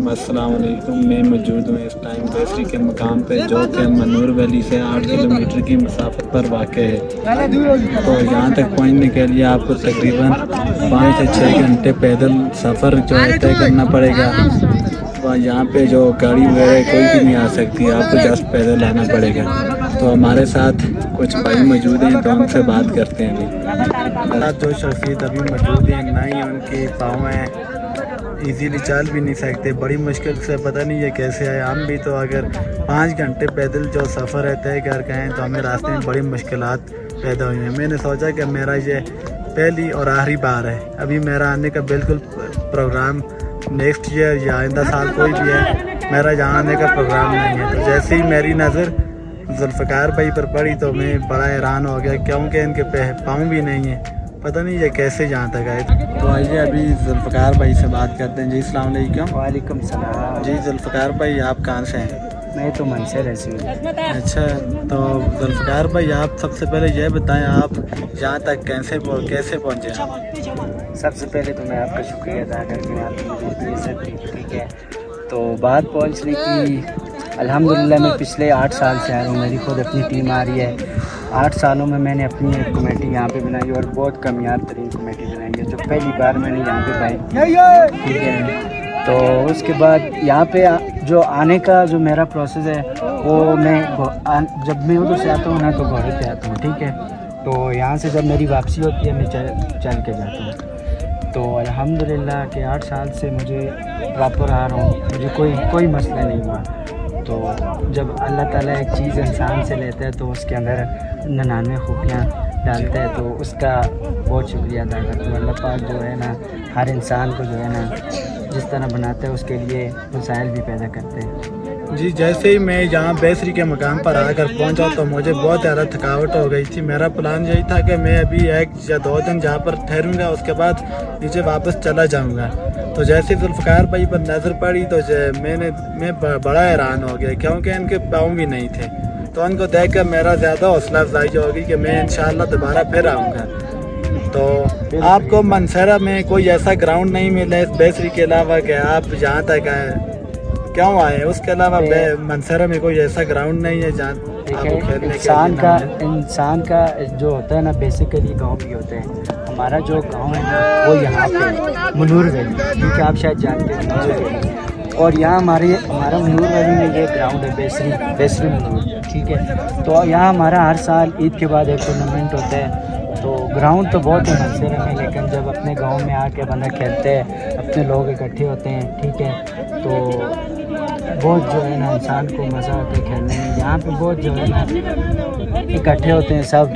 अस्सलाम वालेकुम। मैं मौजूद हूँ इस टाइम बेसरी के मकाम पे, जो कि मनूर वैली से 8 किलोमीटर की मसाफत पर वाक़ है। तो यहाँ तक पहुँचने के लिए आपको तकरीबन 5 से 6 घंटे पैदल सफ़र जो है तय करना पड़ेगा। और यहाँ पे जो गाड़ी वगैरह कोई भी नहीं आ सकती, आपको जस्ट पैदल आना पड़ेगा। तो हमारे साथ कुछ भाई मौजूद हैं, तो उनसे बात करते हैं। अभी जो शख्सियत अभी मौजूद हैं, ना ही उनके पाँव हैं, इजीली चल भी नहीं सकते, बड़ी मुश्किल से, पता नहीं ये कैसे आए। हम भी तो अगर 5 घंटे पैदल जो सफ़र है तय कर गए हैं, तो हमें रास्ते में बड़ी मुश्किलात पैदा हुई हैं। मैंने सोचा कि मेरा ये पहली और आखिरी बार है, अभी मेरा आने का बिल्कुल प्रोग्राम नेक्स्ट ईयर या आइंदा साल कोई भी है, मेरा यहाँ आने का प्रोग्राम नहीं है। तो जैसे ही मेरी नज़र जुल्फ़िकार भाई पर पड़ी तो मैं बड़ा हैरान हो गया, क्योंकि इनके पाँव भी नहीं है, पता नहीं ये कैसे यहाँ तक आए। तो आइए अभी जुल्फ़िकार भाई से बात करते हैं। जी अस्सलाम वालेकुम। वालेकुम सलाम। जी जुल्फ़िकार भाई, आप कहाँ से हैं? मैं तो मन से रहती हूँ। अच्छा, तो जुल्फ़िकार भाई आप सबसे पहले ये बताएं, आप यहाँ तक कैसे पहुँचे? सबसे पहले तो मैं आपका शुक्रिया अदा करती हूँ, आपने मुझे इतनी इज़्ज़त दी। ठीक है, तो बात पहुँचने की, अल्हम्दुलिल्लाह मैं पिछले 8 साल से आ रहा हूँ, मेरी खुद अपनी टीम आ रही है। 8 सालों में मैंने अपनी एक कमेटी यहाँ पे बनाई और बहुत कामयाब तरीन कमेटी बनाई है, जो पहली बार मैंने यहाँ पे पाई। ठीक है, तो उसके बाद यहाँ पे जो आने का जो मेरा प्रोसेस है, वो मैं जब मैं उधर से आता हूँ ना, तो घोड़े पे आता हूँ। ठीक है, तो यहाँ से जब मेरी वापसी होती है, मैं चल के जाता हूँ। तो अल्हम्दुलिल्लाह के 8 साल से मुझे प्रॉपर आ रहा हूँ, मुझे कोई मसला नहीं हुआ। तो जब अल्लाह ताला एक चीज़ इंसान से लेता है, तो उसके अंदर 99 खूबियाँ डालता है, तो उसका बहुत शुक्रिया अदा करता हूँ। अल्लाह पाक जो है ना, हर इंसान को जो है ना जिस तरह बनाता है, उसके लिए वसाइल भी पैदा करते हैं। जी, जैसे ही मैं यहाँ बेसरी के मकाम पर आकर पहुँचा तो मुझे बहुत ज़्यादा थकावट हो गई थी। मेरा प्लान यही था कि मैं अभी 1 या 2 दिन जहाँ पर ठहरूँगा, उसके बाद नीचे वापस चला जाऊँगा। तो जैसे जुल्फ़िकार भाई पर नज़र पड़ी तो मैं बड़ा हैरान हो गया, क्योंकि इनके पाँव भी नहीं थे। तो उनको देख कर मेरा ज़्यादा हौसला अफजाई होगी कि मैं इंशाअल्लाह दोबारा फिर आऊँगा। तो आपको मनसरा में कोई ऐसा ग्राउंड नहीं मिला इस बेसरी के अलावा कि आप यहाँ तक आए, क्यों आए? उसके अलावा मनसरा में कोई ऐसा ग्राउंड नहीं है जहाँ इंसान का जो होता है ना, बेसिकली गांव भी होते हैं। हमारा जो गांव है ना, वो यहाँ पे मनूर वैली, क्योंकि आप शायद जानते हैं, और यहाँ हमारा मनूर वैली में ये ग्राउंड है, बेसरी मनूर। ठीक है, तो यहाँ हमारा हर साल ईद के बाद एक टूर्नामेंट होता है। तो ग्राउंड तो बहुत है मनसरा में, लेकिन जब अपने गांव में आके बंदा खेलते हैं, अपने लोग इकट्ठे होते हैं, ठीक है, तो बहुत जो है ना इंसान को मज़ा आता है खेलने में। यहाँ पे बहुत जो है ना इकट्ठे होते हैं, सब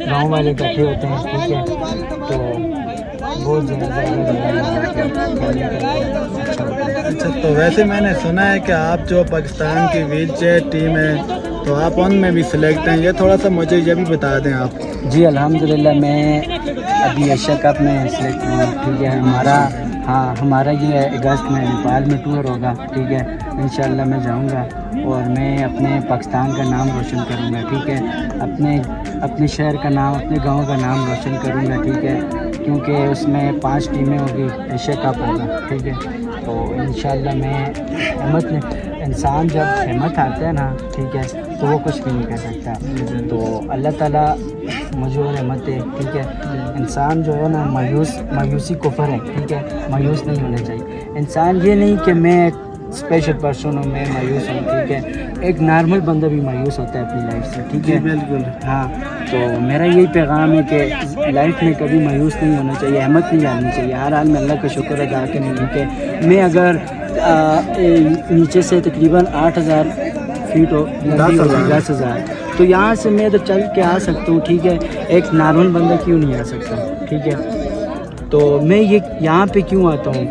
गांव वाले इकट्ठे होते हैं। ठीक है, तो बहुत जो अच्छा, तो वैसे मैंने सुना है कि आप जो पाकिस्तान की व्हील चेयर टीम है, तो आप उनमें भी सिलेक्ट हैं, ये थोड़ा सा मुझे ये भी बता दें आप। जी अल्हम्दुलिल्लाह, मैं अभी एशिया कप में सिलेक्ट हुआ। ठीक है, हमारा ये अगस्त में नेपाल में टूर होगा। ठीक है, इंशाअल्लाह मैं जाऊंगा और मैं अपने पाकिस्तान का नाम रोशन करूंगा। ठीक है, अपने शहर का नाम, अपने गांव का नाम रोशन करूंगा। ठीक है, क्योंकि उसमें 5 टीमें होगी, एशिया कप होगा। ठीक है, तो इंशाअल्लाह मैं इंसान जब हिम्मत आता है ना, ठीक है, तो वो कुछ भी नहीं कर सकता। तो अल्लाह ताला मुझे हिम्मत है। ठीक है, इंसान जो है ना, मायूसी कुफर है। ठीक है, मायूस नहीं होना चाहिए इंसान। ये नहीं कि मैं एक स्पेशल पर्सन हूँ, मैं मायूस हूँ। ठीक है, एक नॉर्मल बंदा भी मायूस होता है अपनी लाइफ से। ठीक है, बिल्कुल। हाँ, तो मेरा यही पैगाम है कि लाइफ में कभी मायूस नहीं होना चाहिए, हिम्मत नहीं हारनी चाहिए, हर हाल में अल्लाह का शुक्र अदा करना। ठीक है, मैं अगर नीचे से तकरीबन 8000 फीट हो 10,000, तो यहाँ से मैं इधर चल के आ सकता हूँ। ठीक है, एक नॉर्मल बंदा क्यों नहीं आ सकता? ठीक है, तो मैं ये यहाँ पे क्यों आता हूँ?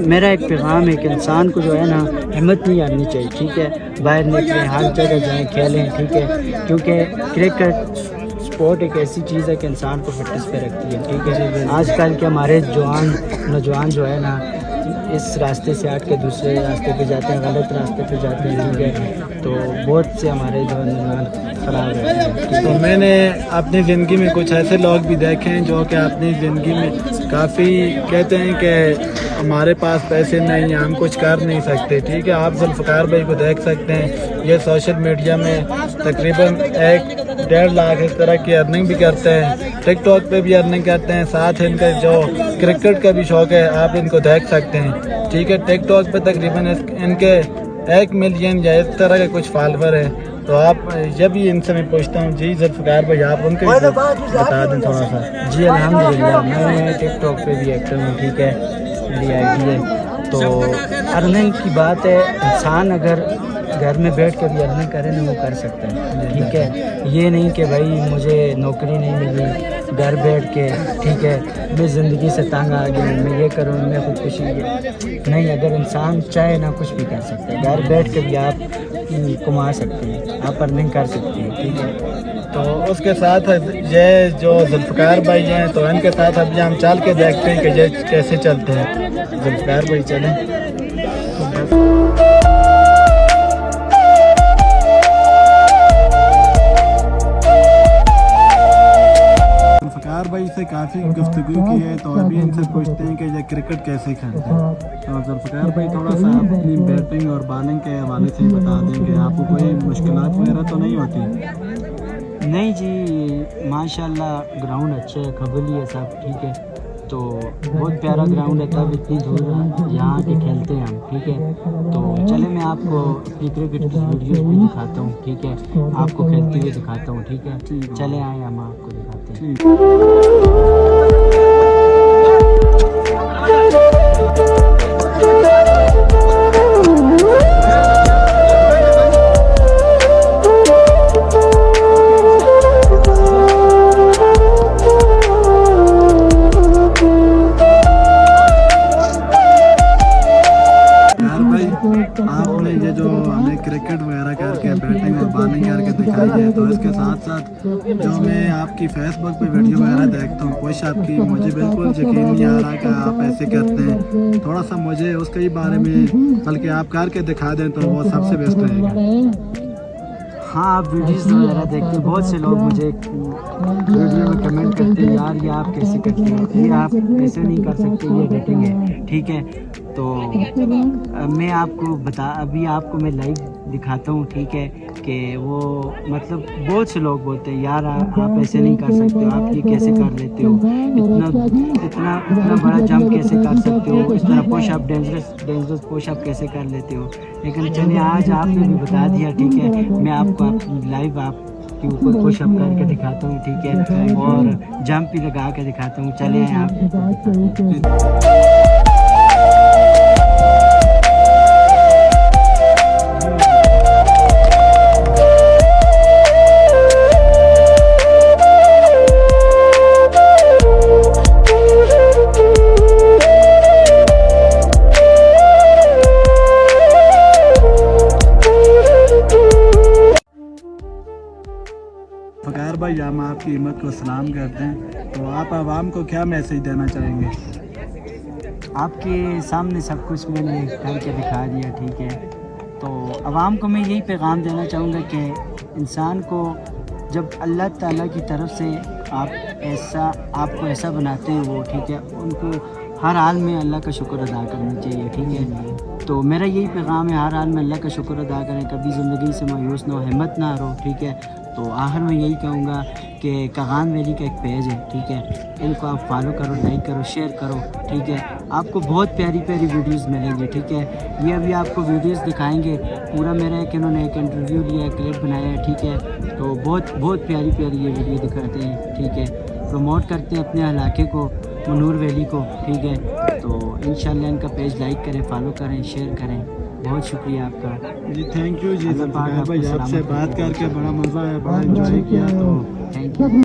मेरा एक पैगाम है कि इंसान को जो है ना हिम्मत नहीं हारनी चाहिए। ठीक है, बाहर निकलें, हर जगह जाएं, खेलें। ठीक है, क्योंकि क्रिकेट स्पोर्ट एक ऐसी चीज़ है कि इंसान को फिटनेस पे रखती है। ठीक है, आजकल के हमारे जवान نوجوان جو ہے نا اس راستے سے ہٹ کے دوسرے راستے پہ جاتے ہیں, غلط راستے پہ جاتے ہیں, ٹھیک ہے. تو بہت سے ہمارے جو نوجوان خراب رہتے ہیں. تو میں نے اپنی زندگی میں کچھ ایسے لوگ بھی دیکھے ہیں جو کہ اپنی زندگی میں کافی کہتے ہیں کہ ہمارے پاس پیسے نہیں ہیں, ہم کچھ کر نہیں سکتے, ٹھیک ہے. آپ ذوالفقار بھائی کو دیکھ سکتے ہیں, یہ سوشل میڈیا میں تقریباً 1-1.5 لاکھ اس طرح کی ارننگ بھی کرتے ہیں, ٹک ٹاک پہ بھی ارننگ کرتے ہیں. ساتھ ان کا جو کرکٹ کا بھی شوق ہے, آپ ان کو دیکھ سکتے ہیں, ٹھیک ہے. ٹک ٹاک پہ تقریباً ان کے 1 ملین یا اس طرح کے کچھ فالوور ہیں. تو آپ جب ہی ان سے میں پوچھتا ہوں, جی ذوالفقار بھائی آپ ان کو بتا دیں تھوڑا سا. جی الحمدللہ میں ٹک ٹاک پہ بھی ایکٹر ہوں, ٹھیک ہے. میری آئی ڈی ہے. تو ارننگ کی بات ہے, انسان اگر گھر میں بیٹھ کے بھی ارننگ کرے نا وہ کر سکتا ہے, ٹھیک ہے. یہ نہیں کہ بھائی مجھے نوکری نہیں ملی, گھر بیٹھ کے, ٹھیک ہے, میں زندگی سے تنگ آ گیا, میں یہ کروں, میں خودکشی نہیں. اگر انسان چاہے نا کچھ بھی کر سکتا ہے, گھر بیٹھ کے بھی آپ کما سکتے ہیں, آپ ارننگ کر سکتے ہیں, ٹھیک ہے. تو اس کے ساتھ یہ جو ذوالفقار بھائی ہیں تو ان کے ساتھ ابھی ہم چل کے دیکھتے ہیں کہ یہ کیسے چلتے ہیں. ذوالفقار بھائی چلیں. ذوالفقار بھائی سے کافی گفتگو کی ہے, تو ابھی ان سے پوچھتے ہیں کہ یہ کرکٹ کیسے کھیلتے ہیں. تو ذوالفقار بھائی تھوڑا سا اپنی بیٹنگ اور بالنگ کے حوالے سے بتا دیں کہ آپ کو کوئی مشکلات وغیرہ تو نہیں ہوتی؟ نہیں جی, ماشاءاللہ گراؤنڈ اچھا ہے, قبولی ہے سب, ٹھیک ہے. تو بہت پیارا گراؤنڈ ہے, تب اتنی دور یہاں کے کھیلتے ہیں ہم, ٹھیک ہے. تو چلے میں آپ کو اپنی کرکٹ کی ویڈیوز بھی دکھاتا ہوں, ٹھیک ہے, آپ کو کھیلتے ہوئے دکھاتا ہوں, ٹھیک ہے. چلے آئے ہم آپ کو دکھاتے ہیں. آپ نے یہ جو ہمیں کرکٹ وغیرہ کر کے بیٹنگ اور بالنگ کر کے دکھائی ہے, تو اس کے ساتھ ساتھ جو میں آپ کی فیس بک پہ ویڈیو وغیرہ دیکھتا ہوں, کچھ آپ کی مجھے بالکل یقین نہیں آ رہا کہ آپ ایسے کرتے ہیں. تھوڑا سا مجھے اس کے بارے میں بلکہ آپ کر کے دکھا دیں تو وہ سب سے بیسٹ رہے گا. ہاں, آپ ویڈیوز وغیرہ دیکھتے ہیں, بہت سے لوگ مجھے ویڈیو میں کمنٹ کرتے ہیں, یار یہ آپ کیسے کرتے ہیں, یہ آپ ایسے نہیں کر سکتے, یہ ریٹنگ ہے, ٹھیک ہے. تو میں آپ کو ابھی آپ کو میں لائیو دکھاتا ہوں, ٹھیک ہے, کہ وہ مطلب بہت سے لوگ بولتے ہیں یار آپ ایسے نہیں کر سکتے ہو, آپ یہ کیسے کر لیتے ہو, اتنا بڑا جمپ کیسے کر سکتے ہو, اس طرح پوش اپ ڈینجرس پوش اپ کیسے کر لیتے ہو. لیکن چلیے آج آپ نے بھی بتا دیا, ٹھیک ہے, میں آپ کو لائیو آپ کے اوپر پوش اپ کر کے دکھاتا ہوں, ٹھیک ہے, اور جمپ بھی لگا کے دکھاتا ہوں. چلے ہیں آپ. ذوالفقار بھائی ہم آپ کی ہمت کو سلام کرتے ہیں, تو آپ عوام کو کیا میسج دینا چاہیں گے؟ آپ کے سامنے سب کچھ میں نے کر کے دکھا دیا, ٹھیک ہے. تو عوام کو میں یہی پیغام دینا چاہوں گا کہ انسان کو جب اللہ تعالیٰ کی طرف سے آپ کو ایسا بناتے ہیں وہ, ٹھیک ہے, ان کو ہر حال میں اللہ کا شکر ادا کرنا چاہیے, ٹھیک ہے. تو میرا یہی پیغام ہے, ہر حال میں اللہ کا شکر ادا کریں, کبھی زندگی سے مایوس نہ ہو, ہمت نہ ہارو, ٹھیک ہے. تو آخر میں یہی کہوں گا کہ کاغان ویلی کا ایک پیج ہے, ٹھیک ہے, ان کو آپ فالو کرو, لائک کرو, شیئر کرو, ٹھیک ہے. آپ کو بہت پیاری ویڈیوز ملیں گی, ٹھیک ہے. یہ ابھی آپ کو ویڈیوز دکھائیں گے, پورا میرا انہوں نے ایک انٹرویو لیا ہے, کلپ بنایا ہے, ٹھیک ہے. تو بہت پیاری یہ ویڈیو دکھاتے ہیں, ٹھیک ہے. پروموٹ کرتے ہیں اپنے علاقے کو, منور ویلی کو, ٹھیک ہے. تو انشاءاللہ ان کا پیج لائک کریں, فالو کریں, شیئر کریں. بہت شکریہ آپ کا جی, تھینک یو جی ذوالفقار بھائی, آپ سے بات کر کے بڑا مزہ آیا, بڑا انجوائے کیا. تو تھینک یو.